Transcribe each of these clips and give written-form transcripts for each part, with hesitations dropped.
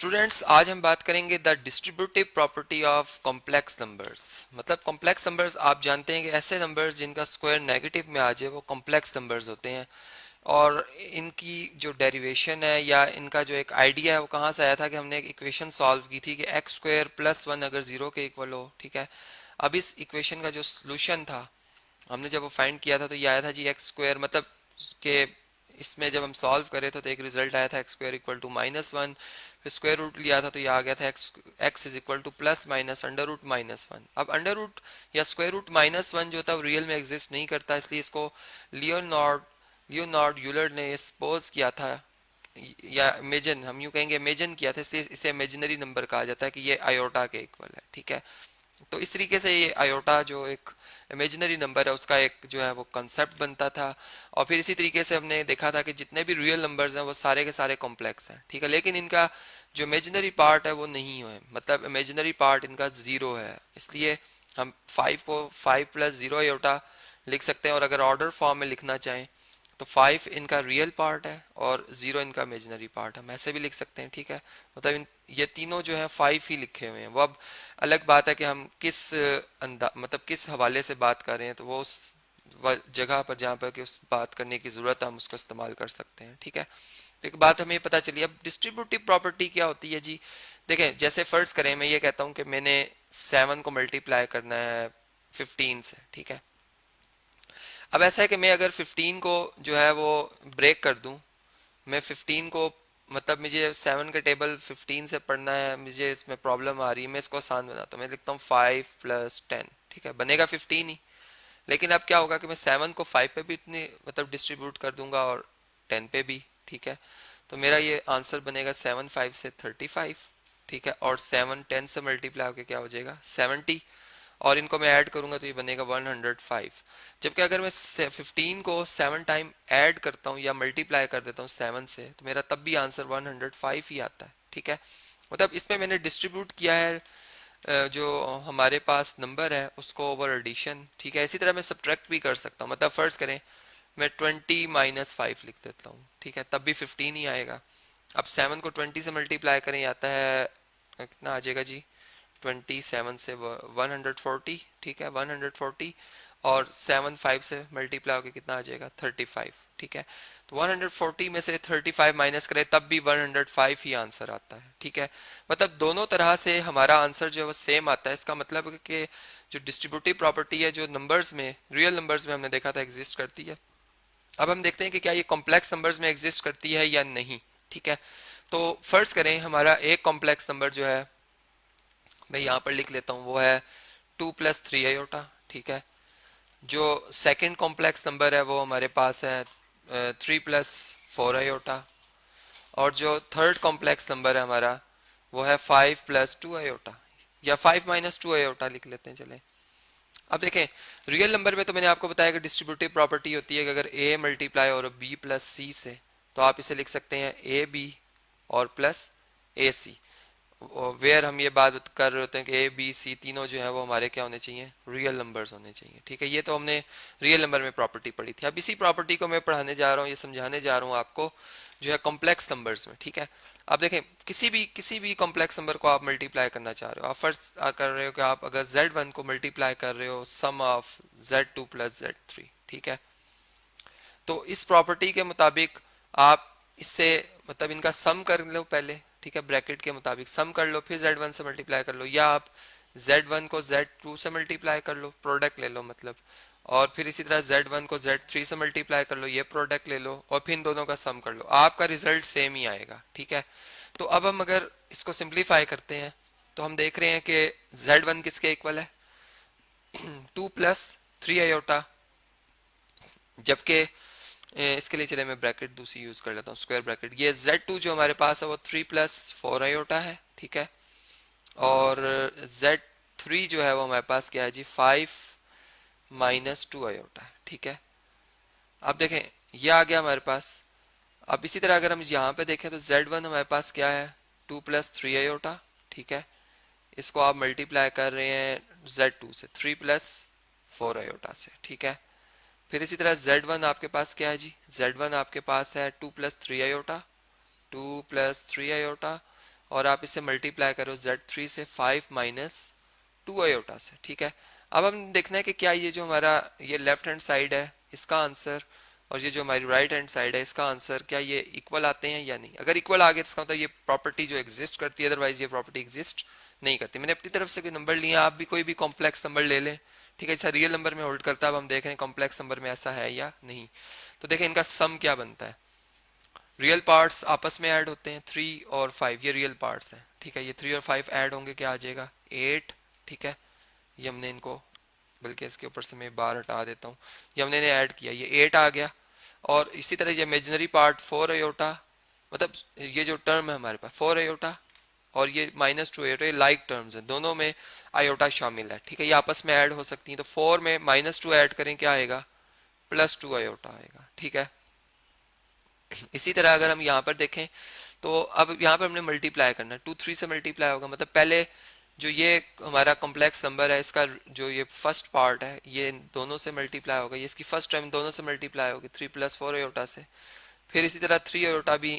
Students, आज हम बात करेंगे the distributive property of complex numbers. मतलब कॉम्प्लेक्स नंबर्स आप जानते हैं कि ऐसे नंबर्स जिनका स्क्वायर नेगेटिव में आ जाए वो कॉम्प्लेक्स नंबर्स होते हैं। और इनकी जो डेरिवेशन है या इनका जो एक आइडिया है वो कहाँ से आया था कि हमने एक इक्वेशन सॉल्व की थी कि एक्स स्क्वायर प्लस वन अगर जीरो के इक्वल हो। ठीक है, अब इस इक्वेशन का जो सोल्यूशन था हमने जब वो फाइंड किया था तो ये आया था जी एक्स स्क्वायर, मतलब कि इसमें जब हम सॉल्व करे तो एक रिजल्ट आया था x square equal to minus one. फिर स्क्वायर रूट लिया था तो ये आ गया था x x is equal to plus minus under root minus one. अब अंडर रूट या स्क्वायर रूट माइनस वन जो था वो रियल में एग्जिस्ट नहीं करता, इसलिए इसको लियोनार्ड लियोनार्ड यूलर ने सपोज किया था या इमेजिन, हम यूँ कहेंगे इमेजिन किया था, इसलिए इसे इमेजिनरी नंबर कहा जाता है कि ये आयोटा के इक्वल है। ठीक है, तो इस तरीके से ये आयोटा जो एक इमेजिनरी नंबर है उसका एक जो है वो कंसेप्ट बनता था। और फिर इसी तरीके से हमने देखा था कि जितने भी रियल नंबर्स हैं वो सारे के सारे कॉम्प्लेक्स हैं। ठीक है, लेकिन इनका जो इमेजिनरी पार्ट है वो नहीं है, मतलब इमेजिनरी पार्ट इनका जीरो है। इसलिए हम फाइव को फाइव प्लस जीरो आयोटा लिख सकते हैं, और अगर ऑर्डर फॉर्म में लिखना चाहें तो फाइव इनका रियल पार्ट है और जीरो इनका इमेजिनरी पार्ट, हम ऐसे भी लिख सकते हैं। ठीक है, मतलब ये तीनों जो है फाइव ही लिखे हुए हैं। वो अब अलग बात है कि हम किस मतलब किस हवाले से बात कर रहे हैं, तो वो उस जगह पर जहाँ पर कि उस बात करने की ज़रूरत है हम उसको इस्तेमाल कर सकते हैं। ठीक है, तो एक बात हमें पता चली। अब डिस्ट्रीब्यूटिव प्रॉपर्टी क्या होती है जी? देखें, जैसे फर्ज करें मैं ये कहता हूँ कि मैंने सेवन को मल्टीप्लाई करना है फिफ्टीन से। ठीक है, अब ऐसा है कि मैं अगर 15 को जो है वो ब्रेक कर दूं, मैं 15 को, मतलब मुझे 7 का टेबल 15 से पढ़ना है, मुझे इसमें प्रॉब्लम आ रही है, मैं इसको आसान बनाता हूँ, मैं लिखता हूँ 5 प्लस 10। ठीक है, बनेगा 15 ही। लेकिन अब क्या होगा कि मैं 7 को 5 पे भी इतनी मतलब डिस्ट्रीब्यूट कर दूंगा और 10 पे भी। ठीक है, तो मेरा ये आंसर बनेगा 7 5 से 35। ठीक है, और 7 10 से मल्टीप्लाई होकर क्या हो जाएगा 70, और इनको मैं ऐड करूंगा तो ये बनेगा 105। जबकि अगर मैं 15 को 7 टाइम ऐड करता हूँ या मल्टीप्लाई कर देता हूँ 7 से, तो मेरा तब भी आंसर 105 ही आता है। ठीक है, मतलब इसमें मैंने डिस्ट्रीब्यूट किया है जो हमारे पास नंबर है उसको ओवर एडिशन। ठीक है, इसी तरह मैं सब्ट्रैक्ट भी कर सकता हूँ, मतलब फर्ज करें मैं 20 माइनस 5 लिख देता हूँ। ठीक है, तब भी 15 ही आएगा। अब 7 को 20 से मल्टीप्लाई करें, आता है कितना आ जाएगा जी 27 से 140। ठीक है, 140, और 7 5 से मल्टीप्लाई होकर कितना आ जाएगा 35। ठीक है, तो 140 में से 35 माइनस करें तब भी 105 ही आंसर आता है। ठीक है, मतलब दोनों तरह से हमारा आंसर जो है वो सेम आता है। इसका मतलब है कि जो डिस्ट्रीब्यूटिव प्रॉपर्टी है जो नंबर्स में, रियल नंबर्स में हमने देखा था एग्जिस्ट करती है। अब हम देखते हैं कि क्या ये कॉम्प्लेक्स नंबर्स में एग्जिस्ट करती है या नहीं। ठीक है, तो फर्ज करें हमारा एक कॉम्प्लेक्स नंबर जो है मैं यहाँ पर लिख लेता हूँ, वो है 2 + 3 आयोटा। ठीक है, जो सेकंड कॉम्प्लेक्स नंबर है वो हमारे पास है 3 + 4 आयोटा, और जो थर्ड कॉम्प्लेक्स नंबर है हमारा वो है 5 + 2 आयोटा, या 5 - 2 आयोटा लिख लेते हैं चले। अब देखें, रियल नंबर में तो मैंने आपको बताया कि डिस्ट्रीब्यूटिव प्रॉपर्टी होती है कि अगर a मल्टीप्लाई और b प्लस सी से, तो आप इसे लिख सकते हैं ए बी और प्लस ए सी। वेयर हम ये बात कर रहे होते हैं कि ए बी सी तीनों जो है वो हमारे क्या होने चाहिए, रियल नंबर्स होने चाहिए। ठीक है, ये तो हमने रियल नंबर में प्रॉपर्टी पढ़ी थी। अब इसी प्रॉपर्टी को मैं पढ़ाने जा रहा हूँ, ये समझाने जा रहा हूँ आपको जो है कॉम्प्लेक्स नंबर्स में। ठीक है, अब देखें, किसी भी कॉम्प्लेक्स नंबर को आप मल्टीप्लाई करना चाह रहे हो, आप फर्स्ट कर रहे हो कि आप अगर z1 को मल्टीप्लाई कर रहे हो सम ऑफ z2 + z3। ठीक है, तो इस प्रॉपर्टी के मुताबिक आप इससे मतलब इनका सम कर लो पहले। ठीक है, ब्रैकेट के मुताबिक सम कर लो, फिर z1 से मल्टीप्लाई कर लो, या आप z1 को z2 से मल्टीप्लाई कर लो, प्रोडक्ट ले लो मतलब, और फिर इसी तरह z1 को z3 से मल्टीप्लाई कर लो, ये प्रोडक्ट ले लो, और फिर इन दोनों का सम कर लो, आपका रिजल्ट सेम ही आएगा। ठीक है, तो अब हम अगर इसको सिंप्लीफाई करते हैं तो हम देख रहे हैं कि z1 किसके इक्वल है 2 + 3 आयोटा, जबकि इसके लिए चले मैं ब्रैकेट दूसरी यूज कर लेता हूँ, स्क्वायर ब्रैकेट। ये z2 जो हमारे पास है वो 3 + 4 आयोटा है। ठीक है, और z3 जो है वो हमारे पास क्या है जी 5 - 2 आयोटा है। ठीक है, अब देखें ये आ गया हमारे पास। अब इसी तरह अगर हम यहाँ पे देखें तो z1 हमारे पास क्या है 2 + 3 आयोटा। ठीक है, इसको आप मल्टीप्लाई कर रहे हैं z2 से 3 + 4 आयोटा से। ठीक है, फिर इसी तरह z1 आपके पास क्या है जी, z1 आपके पास है 2 + 3 आयोटा, 2 + 3 आयोटा, और आप इससे मल्टीप्लाई करो Z3 से 5 माइनस 2 आयोटा से, ठीक है। अब हम देखना है कि क्या ये जो हमारा ये लेफ्ट हैंड साइड है इसका आंसर और ये जो हमारी राइट हैंड साइड है इसका आंसर क्या ये इक्वल आते हैं या नहीं। अगर इक्वल आ गए तो इसका मतलब ये प्रॉपर्टी जो एग्जिस्ट करती है, अदरवाइज ये प्रॉपर्टी एग्जिस्ट नहीं करती। मैंने अपनी तरफ से कोई नंबर लिया, आप भी कोई भी कॉम्प्लेक्स नंबर ले लें, ठीक है। जैसा रियल नंबर में होल्ड करता है, अब हम देख रहे हैं कॉम्प्लेक्स नंबर में ऐसा है या नहीं। तो देखें इनका सम क्या बनता है। रियल पार्ट्स आपस में ऐड होते हैं, 3 और 5 ये रियल पार्ट्स हैं, ठीक है। ये 3 और 5 ऐड होंगे, क्या आ जाएगा 8, ठीक है। ये हमने इनको, बल्कि इसके ऊपर से मैं बार हटा देता हूँ, ये हमने ऐड किया, ये 8 आ गया। और इसी तरह ये इमेजिनरी पार्ट 4 आयोटा, मतलब ये जो टर्म है हमारे पास 4 आयोटा और ये -2 आयोटा, ये लाइक टर्म्स हैं, दोनों में आयोटा शामिल है, ठीक है। ये आपस में ऐड हो सकती हैं, तो 4 में -2 ऐड करें क्या आएगा, +2 आयोटा आएगा, ठीक है। इसी तरह अगर हम यहाँ पर देखें तो अब यहाँ पर हमने मल्टीप्लाई करना है, 2 3 से मल्टीप्लाई होगा, मतलब पहले जो ये हमारा कॉम्प्लेक्स नंबर है इसका जो ये फर्स्ट पार्ट है ये दोनों से मल्टीप्लाई होगा, ये इसकी फर्स्ट टर्म दोनों से मल्टीप्लाई होगी 3 + 4 आयोटा से। फिर इसी तरह 3 आयोटा भी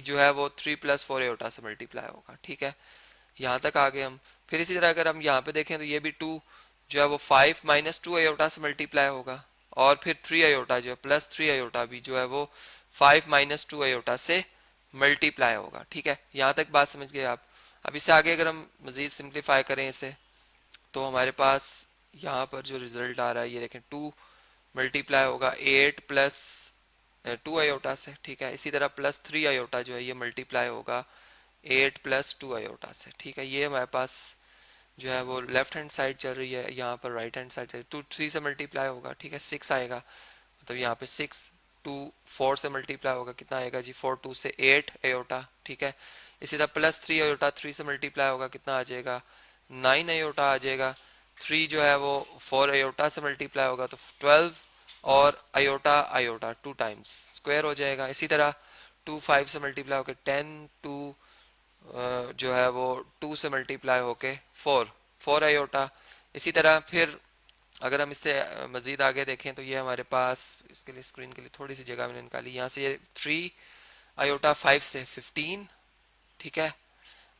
जो है वो 3 + 4 आयोटा से मल्टीप्लाई होगा, ठीक है। यहाँ तक आ गए हम। फिर इसी तरह अगर हम यहाँ पे देखें तो ये भी 2 जो है वो 5 - 2 आयोटा से मल्टीप्लाई होगा, और फिर 3 आयोटा जो है +3 आयोटा भी जो है वो 5 - 2 आयोटा से मल्टीप्लाई होगा, ठीक है। यहाँ तक बात समझ गए आप। अब इससे आगे अगर हम मजीद सिंप्लीफाई करें इसे, तो हमारे पास यहाँ पर जो रिजल्ट आ रहा है ये देखें, 2 मल्टीप्लाई होगा 8 + 2 आयोटा से, ठीक है। इसी तरह +3 आयोटा जो है ये मल्टीप्लाई होगा 8 + 2 आयोटा से, ठीक है। ये हमारे पास जो है वो लेफ्ट हैंड साइड चल रही है, यहाँ पर राइट हैंड साइड चल रही है। 2 3 से मल्टीप्लाई होगा, ठीक है, 6 आएगा, मतलब यहाँ पे 6, 2 4 से मल्टीप्लाई होगा, कितना आएगा जी 4 2 से 8 आयोटा, ठीक है। इसी तरह +3 आयोटा 3 से मल्टीप्लाई होगा, कितना आ जाएगा 9 आयोटा आ जाएगा। 3 जो है वो 4 आयोटा से मल्टीप्लाई होगा तो 12, और आयोटा आयोटा 2 टाइम्स स्क्वायर हो जाएगा। इसी तरह 2 5 से मल्टीप्लाई होकर 10, 2 जो है वो 2 से मल्टीप्लाई होके 4 आयोटा। इसी तरह फिर अगर हम इससे मज़ीद आगे देखें तो ये हमारे पास, इसके लिए स्क्रीन के लिए थोड़ी सी जगह मैंने निकाली, यहाँ से ये 3 आयोटा 5 से 15, ठीक है।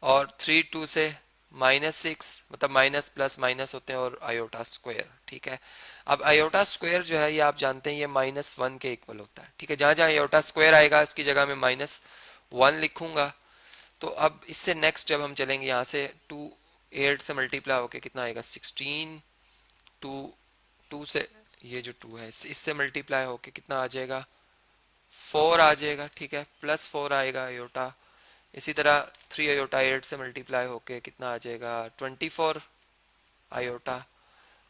और 3 2 से -6, मतलब माइनस प्लस माइनस होते हैं, और आयोटा स्क्वायर, ठीक है। अब आयोटा स्क्वायर जो है ये आप जानते हैं ये -1 के इक्वल होता है, ठीक है। जहाँ जहाँ आयोटा स्क्वायर आएगा उसकी जगह में -1 लिखूंगा। तो अब इससे नेक्स्ट जब हम चलेंगे यहाँ से 2 8 से मल्टीप्लाई होके कितना आएगा 16, 2 2 से ये जो 2 है इससे मल्टीप्लाई होके कितना आ जाएगा 4 आ जाएगा, ठीक है, +4 आएगा आयोटा। इसी तरह 3 आयोटा 8 से मल्टीप्लाई होके कितना आ जाएगा 24 आयोटा,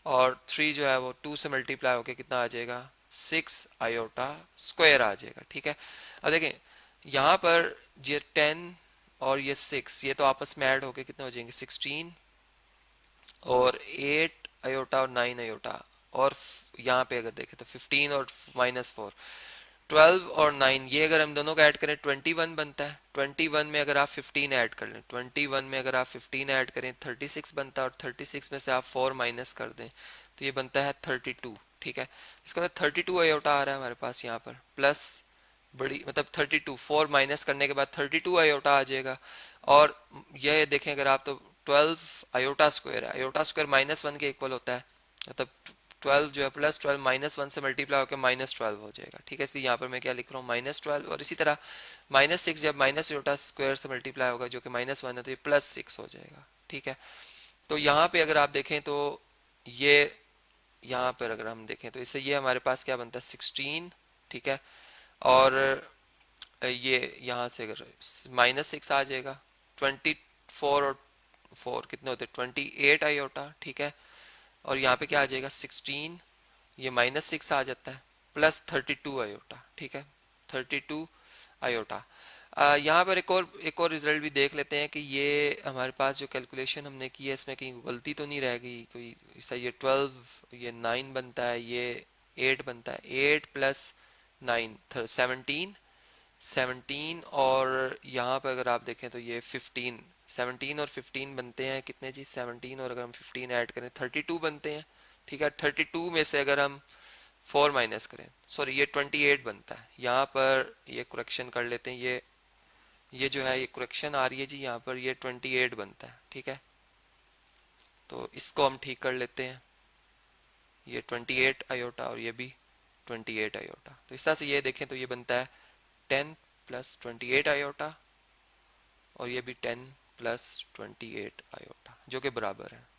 और 3 जो है वो 2 से मल्टीप्लाई होके कितना आ जाएगा 6 आयोटा स्क्वायर आ जाएगा, ठीक है। अब देखें यहाँ पर ये 10 और ये 6 ये तो आपस में ऐड होके कितने हो जाएंगे 16, और 8 आयोटा और 9 आयोटा, और यहाँ पे अगर देखें तो 15 और -4, 12 और 9, ये अगर हम दोनों का ऐड करें 21 बनता है। 21 में अगर आप 15 ऐड कर लें, 21 में अगर आप 15 ऐड करें 36 बनता है, और 36 में से आप 4 माइनस कर दें तो ये बनता है 32, ठीक है। इसका मतलब 32 आयोटा आ रहा है हमारे पास यहाँ पर, प्लस बड़ी मतलब 32, 4 माइनस करने के बाद 32 आयोटा आ जाएगा। और यह देखें अगर आप तो 12 आयोटा स्क्वायर है, आयोटा स्क्वायर -1 के इक्वल होता है, मतलब 12 जो है +12 -1 से मल्टीप्लाई होकर -12 हो जाएगा, ठीक है। इसलिए यहाँ पर मैं क्या लिख रहा हूँ -12, और इसी तरह -6 जब माइनस आयोटा स्क्वायर से मल्टीप्लाई होगा जो कि -1 है तो ये +6 हो जाएगा, ठीक है। तो यहाँ पे अगर आप देखें तो ये यहाँ पर अगर हम देखें तो इससे ये हमारे पास क्या बनता है 16, ठीक है। और ये यहाँ से अगर -6 आ जाएगा, 24 और 4 कितने होते हैं 28 आयोटा, ठीक है। और यहाँ पे क्या आ जाएगा 16, ये -6 आ जाता है, +32 आयोटा, ठीक है, 32 आयोटा। यहाँ पर एक और रिजल्ट भी देख लेते हैं कि ये हमारे पास जो कैलकुलेशन हमने की है इसमें कहीं गलती तो नहीं रह गई कोई। ऐसा ये 12 ये 9 बनता है, ये 8 बनता है, 8 + 9 17, 17, और यहाँ पर अगर आप देखें तो ये 15, 17 और 15 बनते हैं कितने जी 17, और अगर हम 15 ऐड करें 32 बनते हैं, ठीक है। 32 में से अगर हम 4 माइनस करें, सॉरी ये 28 बनता है। यहाँ पर ये करेक्शन कर लेते हैं, ये ये जो है ये करेक्शन आ रही है जी, यहाँ पर ये 28 बनता है, ठीक है। तो इसको हम ठीक कर लेते हैं, ये 28 आयोटा और ये भी 28 आयोटा। तो इस तरह से ये देखें तो ये बनता है 10 प्लस 28 आयोटा और ये भी 10 प्लस 28 आयोटा जो कि बराबर है।